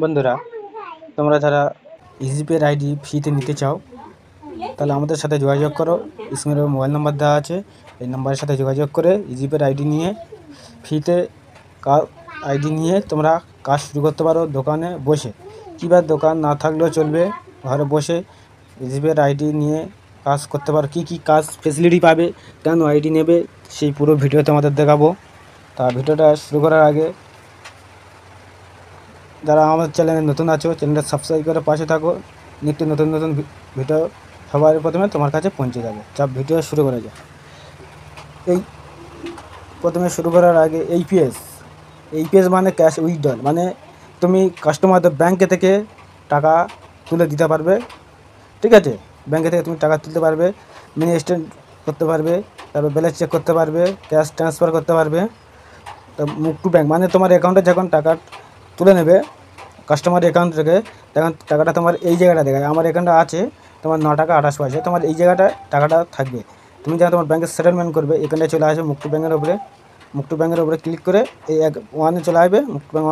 বন্ধুরা, তোমরা যারা ইজিপের আইডি ফ্রিতে নিতে চাও তাহলে আমাদের সাথে যোগাযোগ করো। স্ক্রিনে মোবাইল নাম্বার দেওয়া আছে, এই নাম্বারের সাথে যোগাযোগ করে ইজিপের আইডি নিয়ে ফ্রিতে আইডি নিয়ে তোমরা কাজ শুরু করতে পারো দোকানে বসে। কিংবা দোকান না থাকলেও চলবে, ঘরে বসে ইজিপের আইডি নিয়ে কাজ করতে পারো। কী কী কাজ ফেসিলিটি পাবে, কেন আইডি নেবে, সেই পুরো ভিডিওতে আমাদের দেখাবো। তা ভিডিওটা শুরু করার আগে যারা আমাদের চ্যানেলে নতুন আছো, চ্যানেলটা সাবস্ক্রাইব করে পাশে থাকো। নিত্য নতুন নতুন ভিডিও সবার প্রথমে তোমার কাছে পৌঁছে যাবে। যা ভিডিও শুরু করা যায়। এই প্রথমে শুরু করার আগে এইপিএস মানে ক্যাশ উইথড্রল, মানে তুমি কাস্টমারদের ব্যাঙ্কে থেকে টাকা তুলে দিতে পারবে। ঠিক আছে, ব্যাঙ্কে থেকে তুমি টাকা তুলতে পারবে, মিনি স্টেট করতে পারবে, তারপর ব্যালেন্স চেক করতে পারবে, ক্যাশ ট্রান্সফার করতে পারবে। তো মুভ টু ব্যাঙ্ক মানে তোমার অ্যাকাউন্টে যখন টাকা তুলে নেবে কাস্টমার অ্যাকাউন্ট থেকে, তখন টাকাটা তোমার এই জায়গাটা দেখায়। আমার অ্যাকাউন্টে আছে তোমার 9 টাকা 28 পয়সা, তোমার এই জায়গাটায় টাকাটা থাকবে। তুমি যখন তোমার ব্যাঙ্কে সেটেলমেন্ট করবে, এখানটায় চলে আসবে মুভ টু ব্যাঙ্কের উপরে। মুভ টু ব্যাঙ্কের উপরে ক্লিক করে এই ওয়ানে চলে আসবে, মুভ টু ব্যাঙ্ক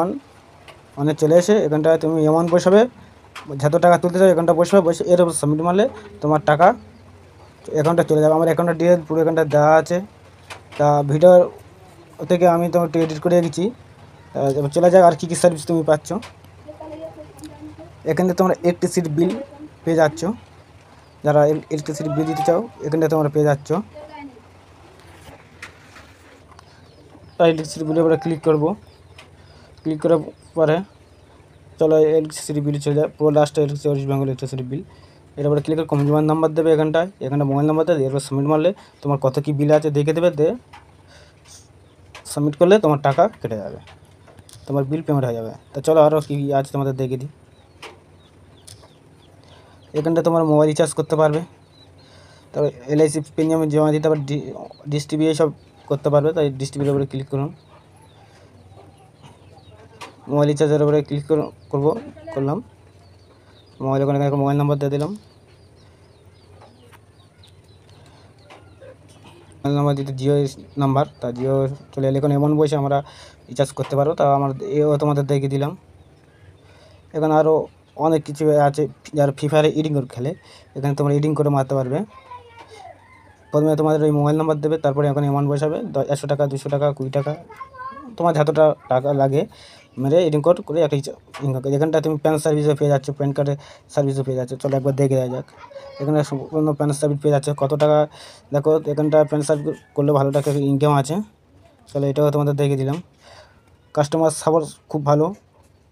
ওয়ানে চলে এসে এখানটায় তুমি অ্যামাউন্ট বসাবে, যত টাকা তুলতে চাও অ্যাকাউন্টটা বসে এর উপর সাবমিট মারলে তোমার টাকা অ্যাকাউন্টে চলে যাবে। আমার অ্যাকাউন্টের ডিটেল পুরো অ্যাকাউন্টটা দেওয়া আছে। তা ভিডিও থেকে আমি তোমার একটু এডিট করে রেখেছি। এবার চলে যাক আর কী কী সার্ভিস তুমি পাচ্ছ। এখানে তোমরা ইলেকট্রিসিটি বিল পেয়ে যাচ্ছ, যারা ইলেকট্রিসিটি বিল দিতে চাও এখানে তোমরা পেয়ে যাচ্ছ। ইলেকট্রিসিটি বিলের উপরে ক্লিক করব, ক্লিক করার পরে চলো ইলেকট্রিসিটি বিল চলে যায় পুরো লাস্টে ওয়েস্ট বেঙ্গল ইলেকট্রিসিটি বিল। এর উপরে ক্লিক করে কনজিউমার নাম্বার দেবে, এখানটা মোবাইল নাম্বার দেবে, এরপর সাবমিট মারলে তোমার কত কী বিল আছে দেখে দেবে, সাবমিট করলে তোমার টাকা কেটে যাবে, তোমার বিল পেমেন্ট হয়ে যাবে। তা চলো আরও কী আছে তোমাদের দেখে দিই। এখানটা তোমার মোবাইল রিচার্জ করতে পারবে, তারপর এলআইসি প্রিমিয়াম জমা দিতে পারবে, ডিশ টিভি এইসব করতে পারবে। তাই ডিশ টিভির উপরে ক্লিক করুন, মোবাইল রিচার্জের উপরে ক্লিক করলাম। মোবাইল ওখানে মোবাইল নাম্বার দিয়ে দিলাম, মোবাইল নাম্বার দিতে জিও নাম্বার, তা জিও চলে এলে এখন এমন বসে আমরা রিচার্জ করতে পারবো। তা আমার এও তোমাদের দেখে দিলাম। এখানে আরও অনেক কিছু আছে, যারা ফ্রি ফায়ারে এডিং করে খেলে এখানে তোমরা এডিং করে মারতে পারবে। প্রথমে তোমাদের ওই মোবাইল নাম্বার দেবে, তারপরে এখন অ্যামাউন্ট বসাবে 100 টাকা 200 টাকা 20 টাকা তোমার যতটা টাকা লাগে মেরে এডিং কোড করে একটা ইনকাম। এখানটা তুমি প্যান সার্ভিসও পেয়ে যাচ্ছ, প্যান কার্ডের সার্ভিসও পেয়ে যাচ্ছ। চলো একবার দেখে দেওয়া যাক। এখানে সম্পূর্ণ প্যান সার্ভিস পেয়ে যাচ্ছে, কত টাকা দেখো। এখানটা প্যান সার্ভিস করলে ভালো টাকা ইনকাম আছে। চলো এটাও তোমাদের দেখে দিলাম। কাস্টমার সাপোর্ট খুব ভালো,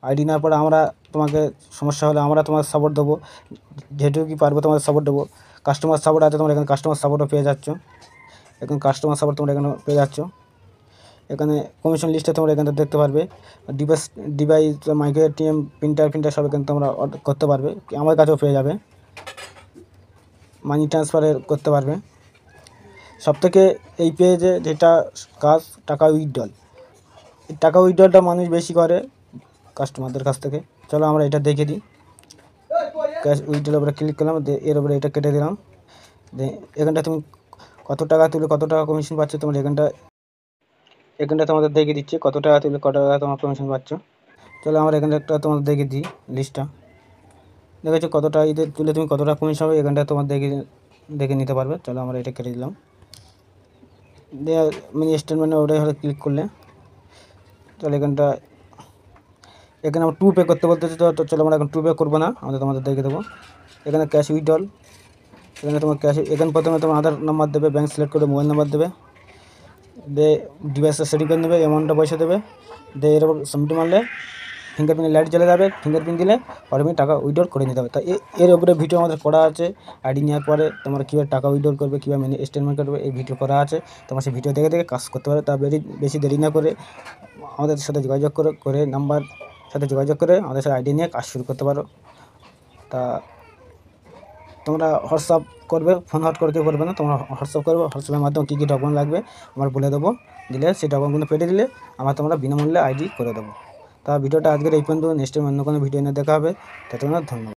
আইডি নেওয়ার পরে আমরা তোমাকে সমস্যা হলে আমরা তোমার সাপোর্ট দেবো, যেটুকু কি পারবো তোমাদের সাপোর্ট দেবো। কাস্টমার সাপোর্ট আছে, তোমরা এখানে কাস্টমার সাপোর্টও পেয়ে যাচ্ছ। এখন কাস্টমার সাপোর্ট তোমরা এখানে পেয়ে যাচ্ছ। এখানে কমিশন লিস্টে তোমরা এখানে দেখতে পারবে। ডিভাইস মাইক্রো এটিএম প্রিন্টার সব এখানে তোমরা অর্ডার করতে পারবে, আমার কাছেও পেয়ে যাবে। মানি ট্রান্সফার করতে পারবে। সবথেকে এই পেজে যেটা কাজ টাকা উইথড্রল, এই টাকা উইথড্রলটা মানুষ বেশি করে কাস্টমারদের কাছ থেকে। চলো আমরা এটা দেখে দিই। ক্যাশ উইথড্রলের উপরে ক্লিক করলাম, এর উপরে এটা কেটে দিলাম। এখানটা তুমি কত টাকা তুলে কত টাকা কমিশন পাচ্ছ তোমরা এখানটা তোমাদের দেখে দিচ্ছে, কত টাকা তুলে কত টাকা তোমার কমিশন পাচ্ছ। চলো আমরা এখানটা একটা তোমাদের দেখে দিই লিস্টটা। দেখেছো কত টাকা তুলে তুমি কত টাকা কমিশন হবে, এখানটা তোমার দেখে নিতে পারবে। চলো আমরা এটা কেটে দিলাম। মিনি স্টেটমেন্টে ওটাই হলে ক্লিক করলে চলো এখানে আমরা টু পে করতে বলতেছি। তো চলো আমরা এখন টু পে করবো না, আমাদের তোমাদের দেখে দেবো। এখানে ক্যাশ উইথড্রল, এখানে তোমার এখানে প্রথমে তোমার আধার নাম্বার দেবে, ব্যাঙ্ক সিলেক্ট করে মোবাইল নাম্বার দেবে, ডিভাইসটা সেটিং করে নেবে, অ্যামাউন্টটা পয়সা দেবে, এর উপর সাবমিট মারলে ফিঙ্গারপ্রিন্ট লাইট জ্বলে যাবে। ফিঙ্গারপ্রিন্ট দিলে অটোমেটিক টাকা উইথড্রল করে নিতে হবে। তা এর উপরে ভিডিও আমাদের করা আছে, আইডি নেওয়ার পরে তোমরা কীভাবে টাকা উইথড্রল করবে, কীভাবে মিনি স্টেটমেন্ট করবে, এই ভিডিও করা আছে। তোমরা সেই ভিডিও দেখে কাজ করতে পারবে। তা বেশি দেরি না করে আমাদের সাথে যোগাযোগ করে নাম্বার সাথে যোগাযোগ করে আমাদের সাথে আইডি নিয়ে কাজ শুরু করতে পারো। তা তোমরা হোয়াটসঅ্যাপ করবে, ফোন হট করে কেউ করবে না, তোমরা হোয়াটসঅ্যাপ করবে। হোয়াটসঅ্যাপের মাধ্যমে কী কী ডকুমেন্ট লাগবে আমার বলে দেবো, দিলে সেই ডকুমেন্টগুলো পেটে দিলে তোমরা বিনামূল্যে আইডি করে দেবো। তা ভিডিওটা আজকের এই পর্যন্ত, নেক্সট টাইম অন্য কোনো ভিডিও নিয়ে দেখা হবে। ততক্ষণ ধন্যবাদ।